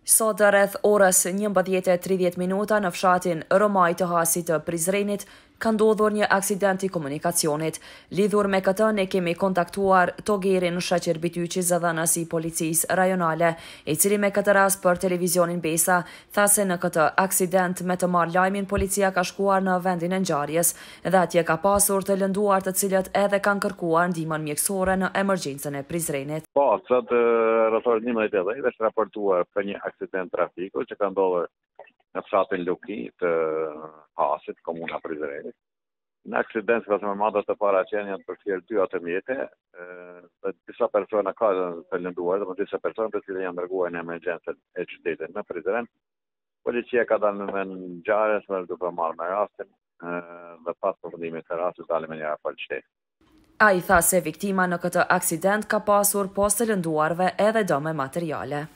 Sot rreth orës 11:30 në fshatin Romaj të Hasit të Prizrenit, ka ndodhur një aksident i komunikacionit. Lidhur me këtë, ne kemi kontaktuar Togerin Shaqir Bityqi, zëdhënës i policisë rajonale, i cili me këtë rast për televizionin Besa tha se në këtë aksident me të marrë lajmin policia ka shkuar në vendin e ngjarjes dhe atje ka pasur të lënduar të cilët edhe kanë kërkuar ndihmën mjekësore në emergjencën e Prizrenit. Po, sot rreth orës 11:10 është raportuar për një aksident trafiku që ka ndodhur në fshatin Luki të Hasit, komuna Prizrenit. Në aksident ka të madhe të paraqen janë përfshirë 2 automjete, dhe disa persona ka të lënduar, dhe disa persona të cilët janë dërguar në emergjencën e qytetit në Prizren. Policia ka dalë në vend ngjarjes duke marrë me rastin dhe pas përfundimit të rastit dalë me një raport shteti. Ai tha se viktima në këtë aksident ka pasur pas të lënduarve edhe dëme materiale.